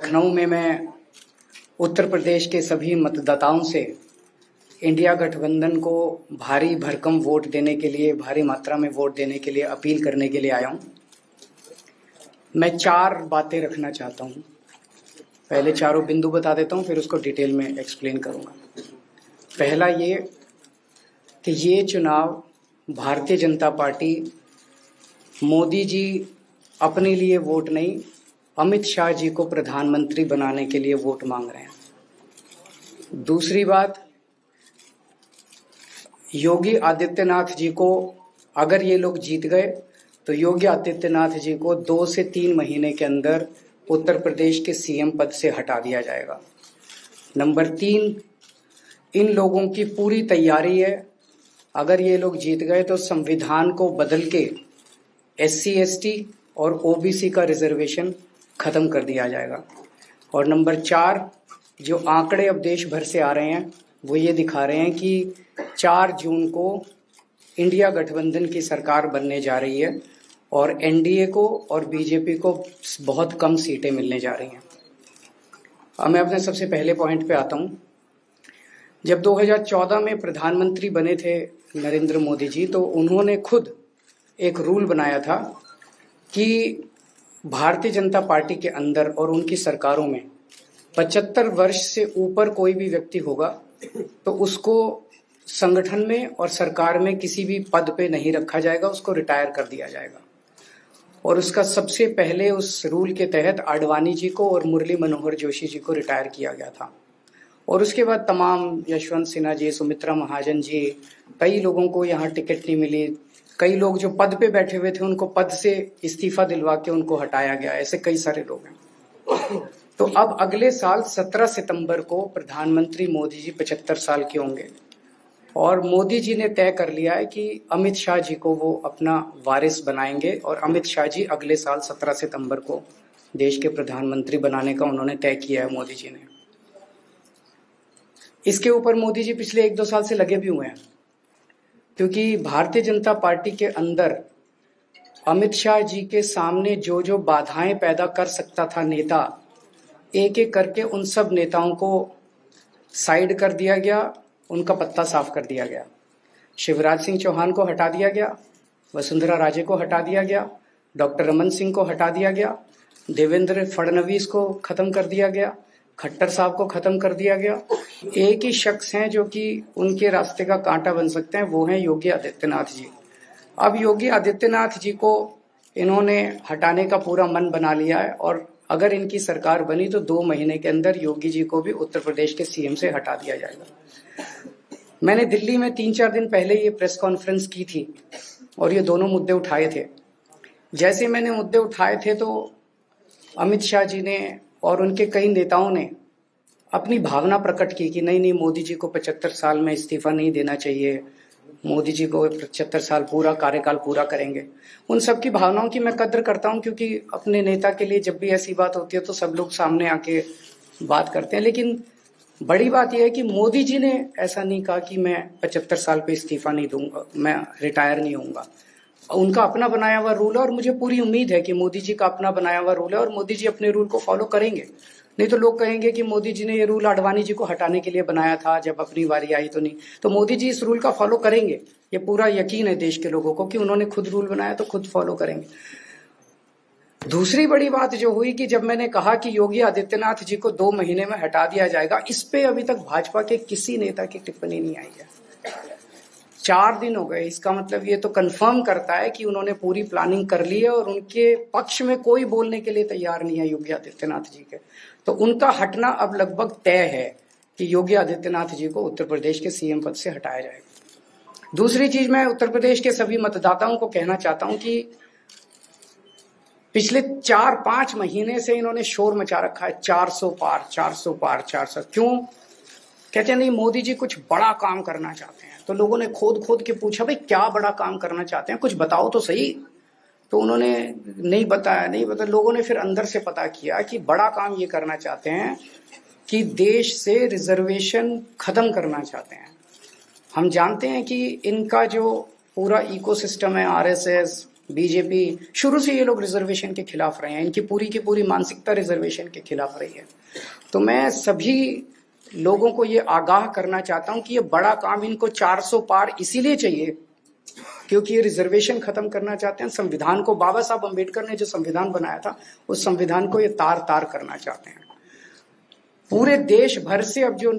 लखनऊ में मैं उत्तर प्रदेश के सभी मतदाताओं से इंडिया गठबंधन को भारी भरकम वोट देने के लिए, भारी मात्रा में वोट देने के लिए अपील करने के लिए आया हूं। मैं 4 बातें रखना चाहता हूं। पहले चारों बिंदु बता देता हूं, फिर उसको डिटेल में एक्सप्लेन करूंगा। पहला ये कि ये चुनाव भारतीय जनता पार्टी मोदी जी अपने लिए वोट नहीं, अमित शाह जी को प्रधानमंत्री बनाने के लिए वोट मांग रहे हैं। दूसरी बात, योगी आदित्यनाथ जी को अगर ये लोग जीत गए तो योगी आदित्यनाथ जी को 2 से 3 महीने के अंदर उत्तर प्रदेश के सीएम पद से हटा दिया जाएगा। नंबर 3, इन लोगों की पूरी तैयारी है, अगर ये लोग जीत गए तो संविधान को बदल के SC ST और OBC का रिजर्वेशन खत्म कर दिया जाएगा। और नंबर 4, जो आंकड़े अब देश भर से आ रहे हैं वो ये दिखा रहे हैं कि 4 जून को इंडिया गठबंधन की सरकार बनने जा रही है और NDA को और BJP को बहुत कम सीटें मिलने जा रही हैं। अब मैं अपने सबसे पहले पॉइंट पे आता हूँ। जब 2014 में प्रधानमंत्री बने थे नरेंद्र मोदी जी, तो उन्होंने खुद एक रूल बनाया था कि भारतीय जनता पार्टी के अंदर और उनकी सरकारों में 75 वर्ष से ऊपर कोई भी व्यक्ति होगा तो उसको संगठन में और सरकार में किसी भी पद पे नहीं रखा जाएगा, उसको रिटायर कर दिया जाएगा। और उसका सबसे पहले उस रूल के तहत आडवाणी जी को और मुरली मनोहर जोशी जी को रिटायर किया गया था। और उसके बाद तमाम यशवंत सिन्हा जी, सुमित्रा महाजन जी, कई लोगों को यहाँ टिकट नहीं मिली। कई लोग जो पद पे बैठे हुए थे उनको पद से इस्तीफा दिलवा के उनको हटाया गया। ऐसे कई सारे लोग हैं। तो अब अगले साल 17 सितंबर को प्रधानमंत्री मोदी जी 75 साल के होंगे और मोदी जी ने तय कर लिया है कि अमित शाह जी को वो अपना वारिस बनाएंगे और अमित शाह जी अगले साल 17 सितंबर को देश के प्रधानमंत्री बनाने का उन्होंने तय किया है मोदी जी ने। इसके ऊपर मोदी जी पिछले 1-2 साल से लगे भी हुए हैं, क्योंकि भारतीय जनता पार्टी के अंदर अमित शाह जी के सामने जो जो बाधाएं पैदा कर सकता था नेता, एक एक करके उन सब नेताओं को साइड कर दिया गया, उनका पत्ता साफ कर दिया गया। शिवराज सिंह चौहान को हटा दिया गया, वसुंधरा राजे को हटा दिया गया, डॉक्टर रमन सिंह को हटा दिया गया, देवेंद्र फडणवीस को खत्म कर दिया गया, खट्टर साहब को खत्म कर दिया गया। एक ही शख्स हैं जो कि उनके रास्ते का कांटा बन सकते हैं, वो हैं योगी आदित्यनाथ जी। अब योगी आदित्यनाथ जी को इन्होंने हटाने का पूरा मन बना लिया है और अगर इनकी सरकार बनी तो 2 महीने के अंदर योगी जी को भी उत्तर प्रदेश के CM से हटा दिया जाएगा। मैंने दिल्ली में 3-4 दिन पहले ये प्रेस कॉन्फ्रेंस की थी और ये दोनों मुद्दे उठाए थे। जैसे मैंने मुद्दे उठाए थे तो अमित शाह जी ने और उनके कई नेताओं ने अपनी भावना प्रकट की कि नहीं, मोदी जी को 75 साल में इस्तीफा नहीं देना चाहिए, मोदी जी को 75 साल पूरा कार्यकाल पूरा करेंगे। उन सब की भावनाओं की मैं कद्र करता हूं, क्योंकि अपने नेता के लिए जब भी ऐसी बात होती है तो सब लोग सामने आके बात करते हैं। लेकिन बड़ी बात यह है कि मोदी जी ने ऐसा नहीं कहा कि मैं 75 साल पे इस्तीफा नहीं दूंगा, मैं रिटायर नहीं होऊंगा। उनका अपना बनाया हुआ रूल है और मुझे पूरी उम्मीद है कि मोदी जी का अपना बनाया हुआ रूल है और मोदी जी अपने रूल को फॉलो करेंगे। नहीं तो लोग कहेंगे कि मोदी जी ने ये रूल आडवाणी जी को हटाने के लिए बनाया था, जब अपनी बारी आई तो नहीं। तो मोदी जी इस रूल का फॉलो करेंगे, ये पूरा यकीन है देश के लोगों को कि उन्होंने खुद रूल बनाया तो खुद फॉलो करेंगे। दूसरी बड़ी बात जो हुई कि जब मैंने कहा कि योगी आदित्यनाथ जी को 2 महीने में हटा दिया जाएगा, इस पे अभी तक भाजपा के किसी नेता की टिप्पणी नहीं आई है। 4 दिन हो गए। इसका मतलब ये तो कंफर्म करता है कि उन्होंने पूरी प्लानिंग कर ली है और उनके पक्ष में कोई बोलने के लिए तैयार नहीं है योगी आदित्यनाथ जी के। तो उनका हटना अब लगभग तय है कि योगी आदित्यनाथ जी को उत्तर प्रदेश के CM पद से हटाया जाएगा। दूसरी चीज, मैं उत्तर प्रदेश के सभी मतदाताओं को कहना चाहता हूं कि पिछले 4-5 महीने से इन्होंने शोर मचा रखा है, 400 पार 400 पार 400। क्यों कहते हैं? नहीं, मोदी जी कुछ बड़ा काम करना चाहते हैं। तो लोगों ने खोद के पूछा, भाई क्या बड़ा काम करना चाहते हैं, कुछ बताओ तो सही। तो उन्होंने नहीं बताया। लोगों ने फिर अंदर से पता किया कि बड़ा काम ये करना चाहते हैं कि देश से रिजर्वेशन खत्म करना चाहते हैं। हम जानते हैं कि इनका जो पूरा इकोसिस्टम है, RSS, बीजेपी शुरू से ये लोग रिजर्वेशन के खिलाफ रहे हैं, इनकी पूरी की पूरी मानसिकता रिजर्वेशन के खिलाफ रही है। तो मैं सभी लोगों को ये आगाह करना चाहता हूं कि ये बड़ा काम इनको 400 पार इसीलिए चाहिए क्योंकि ये रिजर्वेशन खत्म करना चाहते हैं। संविधान को, बाबा साहब अम्बेडकर ने जो संविधान बनाया था उस संविधान को ये तार तार करना चाहते हैं। पूरे देश भर से अब जो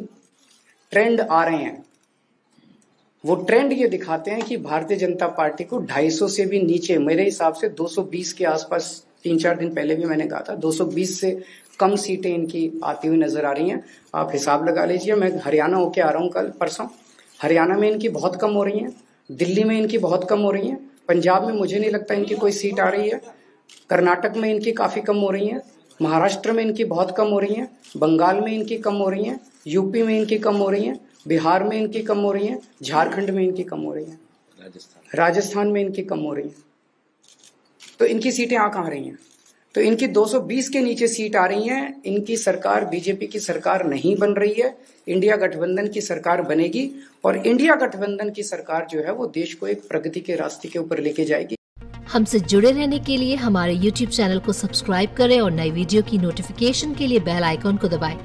ट्रेंड आ रहे हैं वो ट्रेंड ये दिखाते हैं कि भारतीय जनता पार्टी को 250 से भी नीचे, मेरे हिसाब से 220 के आसपास, 3-4 दिन पहले भी मैंने कहा था 220 से कम सीटें इनकी आती हुई नजर आ रही हैं। आप हिसाब लगा लीजिए। मैं हरियाणा होके आ रहा हूँ कल परसों, हरियाणा में इनकी बहुत कम हो रही हैं, दिल्ली में इनकी बहुत कम हो रही हैं, पंजाब में मुझे नहीं लगता इनकी कोई सीट आ रही है, कर्नाटक में इनकी काफी कम हो रही है, महाराष्ट्र में इनकी बहुत कम हो रही है, बंगाल में इनकी कम हो रही है, यूपी में इनकी कम हो रही है, बिहार में इनकी कम हो रही है, झारखंड में इनकी कम हो रही है, राजस्थान में इनकी कम हो रही है। तो इनकी सीटें आ कहाँ रही हैं? तो इनकी 220 के नीचे सीट आ रही हैं। इनकी सरकार, बीजेपी की सरकार नहीं बन रही है, इंडिया गठबंधन की सरकार बनेगी और इंडिया गठबंधन की सरकार जो है वो देश को एक प्रगति के रास्ते के ऊपर लेके जाएगी। हमसे जुड़े रहने के लिए हमारे YouTube चैनल को सब्सक्राइब करें और नई वीडियो की नोटिफिकेशन के लिए बेल आइकॉन को दबाएं।